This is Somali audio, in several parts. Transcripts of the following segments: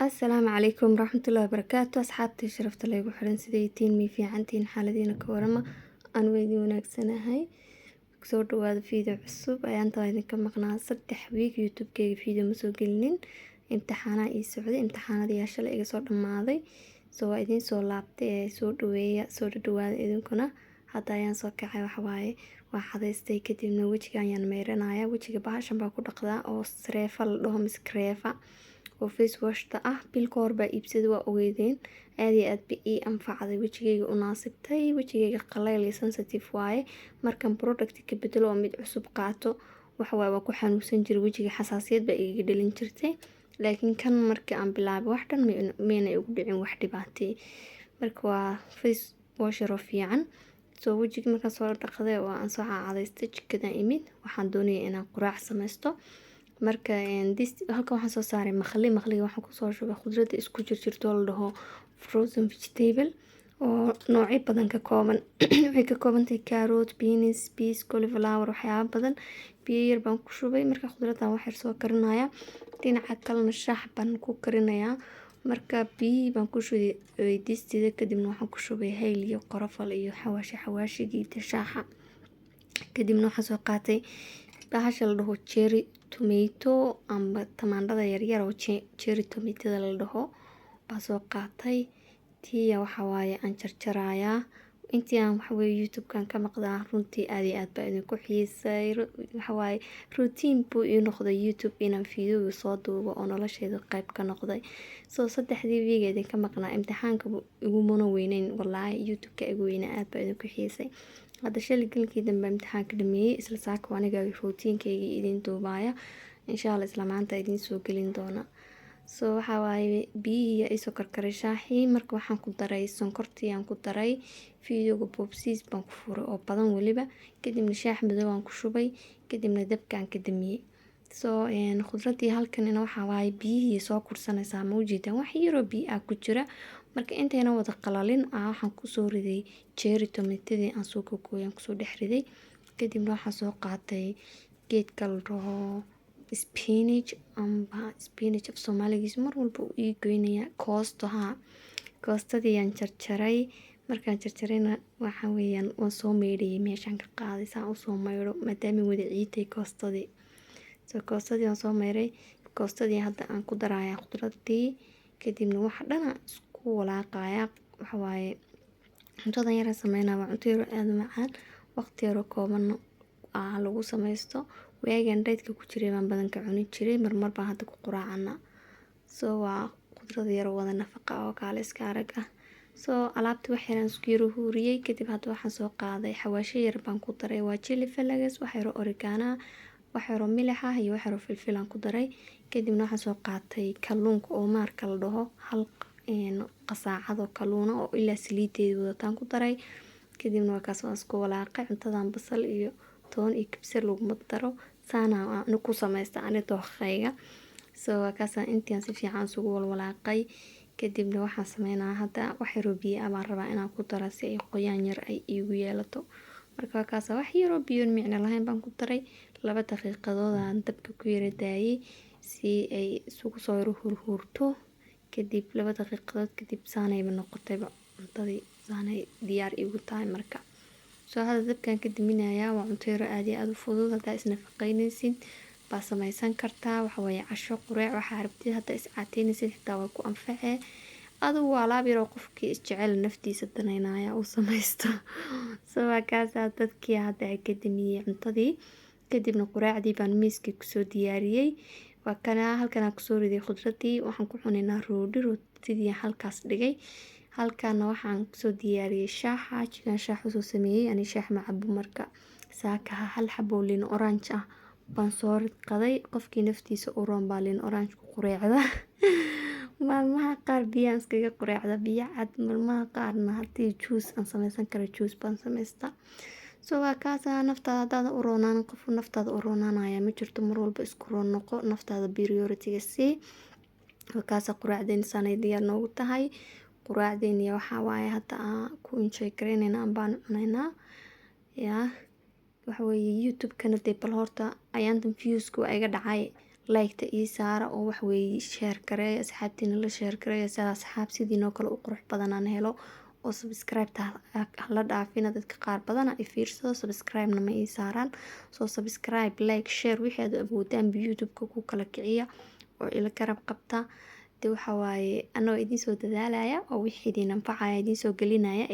السلام عليكم ورحمة الله وبركاته أصحابتي شرفت الله يقول حرن سيديتين مي في عنتين حالدين كورما أنا ويدي وناكسنا هاي كسور هذا فيديو عصب أيان طايدين كم مقناة صدح ويك يوتيوب كي فيديو مسوقلين امتحانا إي سعودي امتحانا دي عشان إيجا صور ماضي سواء إذن سو لابتي سو دوية سو دواد إذن كنا حتى أيان سو كعي وحواي waxaadaystay kadibna wejiga ayaan meyranayaa wejiga bahashan baa ku dhaqdaa oo sreefa la dhaho mise kreefa oo face washta ah bil ka hor baa iibsada waa ogeydeen aad iyo aad ba ii anfacday wejigayga u naasibtay wejigayga qallayl iyo sensitive waaye markan product ka bedelo oo mid cusub qaato waxawaaye waa ku xanuunsan jiray wejiga xasaasiyad baa iga dhalin jirtay laakiin kan markii aan bilaabay wax dhan meena ugu dhicin wax dhibaatay marka waa face wash oo fiican soo wejiga markaan soo dhaqday oo aan soo caadaystay jikadaan imid waxaan doonayaa inaan quraac sameysto marka halkan waxaan soo saaray maqliga waxaan ku soo shubay khudradda isku jirto la dhaho frozen vegetable oo noocyo badan ka kooban waxay ka kooban tahay carrot beans peas cauliflower waxyaabo badan biyo yar baan ku shubay marka khudraddan wax yar soo karinayaa dhinaca kalena shaah baan ku karinayaa marka biyo baan ku shubay distiida kadibna waxaan ku shubay hayl iyo qorofal iyo xawaashigii shaaha kadibna waxaan soo qaatay bahasha la dhaho cherry tomato amba tamaandhada yaryar oo cherry tomatada la dhaho baa soo qaatay tiya waxa waaye aan jarjarayaa intii aan waxa weeye youtube-kan ka maqdaa runtii aad iyo aad baa idinku xiisay waxa waaye routine buu ii noqday youtube inaan fiidiyowga soo duubo oo noloshayda qayb ka noqday soo saddexdii wiig idinka maqnaa imtixaanka igumana weyneyn wallaahi youtube-ka igu weynaa aad baa idinku xiisay hadda shalay galkii dambe imtixaanka dhameeyey isla saaka aniga routiinkaygii idin duubaya insha Allah isla maanta idin soo gelin doona soo waxa waaye biyihii ay soo karkaray shaahii marka waxaan ku daray sonkortii aan ku daray fiidiyowga boobsiis baan ku furay oo badan waliba kadibna shaah madow aan ku shubay kadibna dabkaan ka damiyey soo khudradii halkanina waxa waaye biyihii soo kursanaysaa ma ujeedaan wax yaroo biyo ah ku jira marka intayna wada qalalin waxaan kusoo riday cherry tomatadii aan soo gooyaan kusoo dhex riday kadibna waxaan soo qaatay geedka la dhaho spinach amba spinach af Soomaaligiis mar walba uu ii goynaya koostadii aan jarjaray markaan jarjarayna waxa weeyaan waan soo meydhayay meeshaan ka qaaday saan u soo meydho maadaama wada ciitay koostadii soo koostadii aan soo meydhay koostadii hadda aan ku darayaa khudradii kadibna waxa dhan isku walaaqaya waxa waaye cuntadan yar sameynaa waa cunto yar aad u macaan waqti yar oo kooban lagu sameysto waagaan daydka ku jiray baan badan ka cuni jiray marmar baan hadda ku quraacana soo waa khudrad yar wada nafaqa oo kaale iska arag ah soo alaabta wax yar aan isku yar huuriyay kadib hadda waxaan soo qaaday xawaasho yar baan ku daray waa chili flakes wax yar oregano wax yar milix ah iyo wax yar filfil aan ku daray kadibna waxaan soo qaatay kalluunka oo maarka la dhaho hal qasaacado kalluuna oo ilaa saliideeda wadataan ku daray kadibna waa kaas waan isku walaaqay cuntadan basal iyo toon iyo kabsar laguma daro saana aan ku samaysta ani dookhayga soo waa kaas intaan si fiican isugu walwalaaqay kadibna waxaan sameynaa hadda wax yar oo biyo ah baan rabaa inaan ku daro si ay qoyaan yar ay iigu yeelato marka waa kaas wax yar oo biyo micno lahayn baan ku daray 2 daqiiqadood aan dabka ku yara daayay si ay isugu soo hurhurto kadib 2 daqiiqadood kadib saanayba noqotayba cuntadii saanay diyaar igu tahay marka soo hadda dabkaan ka diminayaa waa cunto yar aad iyo aad u fudud hadda isnafaqaynaysid baa samaysan kartaa waxa weeye casho quraac waxa rabtid hadda iscaateynaysid xitaa waa ku anfacee adigu waa alaab yar oo qofkii isjecel naftiisa danaynaya uu samaysto soo waa kaas dadkii hadda ay ka dimiyay cuntadii kadibna quraacdii baan miiskii kusoo diyaariyey waa kana halkan aan kusoo riday khudradii waxaan ku cunaynaa rootidii halkaas dhigay halkaana waxaan kusoo diyaariyay shaaha jigan shaah soo sameeyay ani shaah ma cabo marka saaka hal xabo liin orange ah baan soo qaday qofkii naftiisa u roon baa liin orange ku qureecda maalmaha qaar biyaan iskaga qureecda biyo cad maalmaha qaarna hadii juice aan sameysan karo juice baan sameystaa soo waa kaas naftaada u roonaan qof naftaada u roonaanaya ma jirto mar walba isku roon noqo naftaada priority-ga sii waa kaas quraacdeen sanay diyaar noogu tahay quraacdeeni waxa waaye hadda ku enjoy gareynayna baan cunaynaa waxa weeye youtube kana bal horta ayaantan views-ku iga dhacay like-ta ii saara oo wax weeye share gareeya asxaabtiina la share gareeya sida asxaab sidiinoo kale u qurux badan aan helo oo subscribe-ta la dhaafina dadka qaar badan ay fiirsado subscribe-na ma ii saaraan soo subscribe like share wixii aad awoodaan YouTube-ka ku kala kiciya oo ila garab qabta de waxa waaye anoo idin soo dadaalaya oo wixii idin anfacaya idin soo gelinaya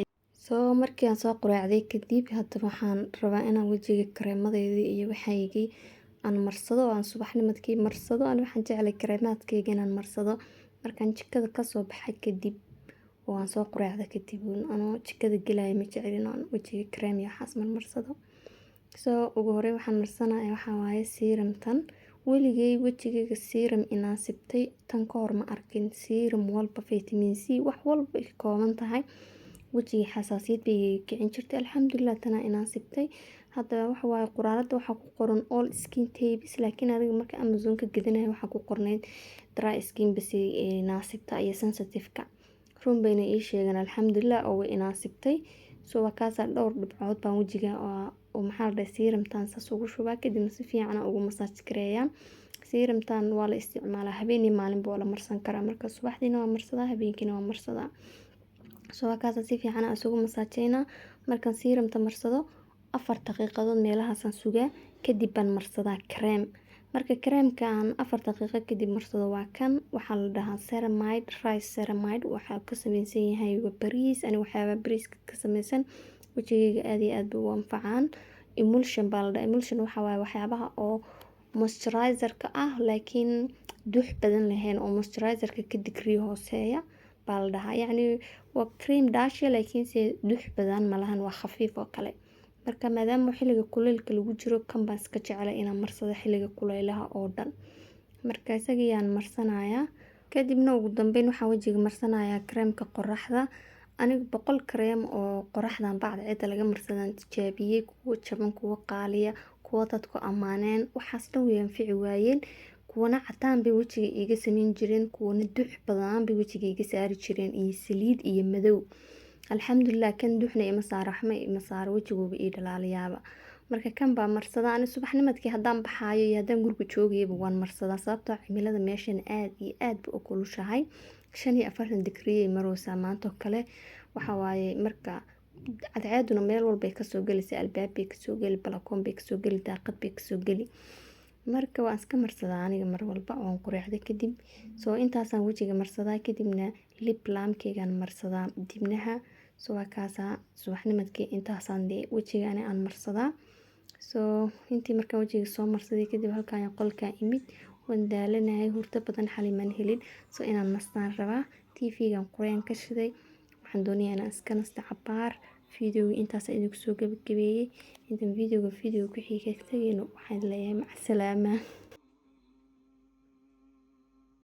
soo markii aan soo quraacday kadib hadda waxaan rabaa inaan wajiga kareemadeedii iyo waxaygii aan marsado aan subaxnimadkii marsado aan waxaan jeclay kareemaadkayga inaan marsado markaan jikada kasoo baxay kadib oo aan soo quraacda kadib anoo jikada gelaya ma jecelin aan wajiga kareem iyo waxaas marsado soo ugu horey waxaan marsanayaa waxa waaye serum-tan weligay wajigayga serum inaan sibtay tan ka hor ma arkin serum walba vitamin C wax walba ay kooban tahay wajiga xasaasiyad bay kicin jirtay alxamdulillah tana inaan sibtay hadda waxa waaye quraarada waxa ku qoran all skin types laakiin aniga marka Amazon ka gadanayo waxa ku qorneyd dry skin bas naasibta iyo sensitive-ka run bayna ii sheegan alxamdulillah oo inaan sibtay soo wakaasa dhowr dhibcood baan wajiga oo maxaa la serum-tan saas ugu shubaa kadib si fiican ugu massage gareeyaa serum-tan waa la isticmaalaa habeenii maalinba waa la marsan karaa marka subaxdiina waa marsadaa habeenkiina waa marsadaa soo wakaasa si fiican isugu massaajeynaa markaan serum-ta marsado 4 daqiiqadood meelahaasaan sugaa kadib baan marsadaa kareem marka kareemka aan 4 daqiiqo kadib marsado waa kan waxaa la dhahaa ceramide rice ceramide waxaa ka samaysan yahay bariis ani waxyaaba bariiska ka samaysan wajigayga aad iyo aad u anfacaan emulsion baa la dhahaa emulsion waxa waaye waxyaabaha oo moisturizer-ka ah laakiin dux badan lahayn oo moisturizer-ka ka degree hooseeya baa la dhahaa yacni waa cream daasha laakiin se dux badan malahan waa khafiif oo kale marka maadaama xilliga kuleylka lagu jiro kan baan iska jeclay inaan marsado xilliga kuleylaha oo dhan marka isagayaan marsanayaa kadibna ugu dambeyn waxaan wajiga marsanayaa kareemka qoraxda aniga 100 kareem oo qoraxdan bacda cida laga marsadaan tijaabiyey kuwa jaban kuwa qaaliya kuwa dadku amaaneen waxaas dhan way anfici waayeen kuwana cataan bay wajiga iga sameyn jireen kuwana dux badan bay wajiga iga saari jireen iyo saliid iyo madow alxamdulillah kan duxna ima saar raxma ima saar wajigooba ii dhalaaliyaaba marka kan baa marsada ani subaxnimadkii haddaan baxaayo iyo haddaan guriga joogayaba waan marsadaa sababtoo cimilada meeshan aad iyo aad u kulushahay 45 degree ay maraysaa maanta kale waxa waaye marka cadceeduna meel walba ay kasoo galaysaa albaab bay kasoo gali balkoon bay kasoo gali daaqad bay kasoo gali marka waan iska marsadaa aniga mar walba oon quraacda kadib soo intaasaan wajiga marsadaa kadibna lip balm-kaygaan marsadaa dibnaha soo wakaasa subaxnimadkii intaasaan wajiga aan marsadaa soo intii markaan wajiga soo marsaday kadib halkaan qolkaan imid waan daalanahay hurdo badan xalimaan helin soo inaan nastaan rabaa TV-gaan quraan ka shiday waxaan doonayaa inaan iska nasto cabaar fiidiyowga intaas idinku soo gabagabeeyay intaan fiidiyowga ku xigay tagayno waxaan leeyahay mac salaama.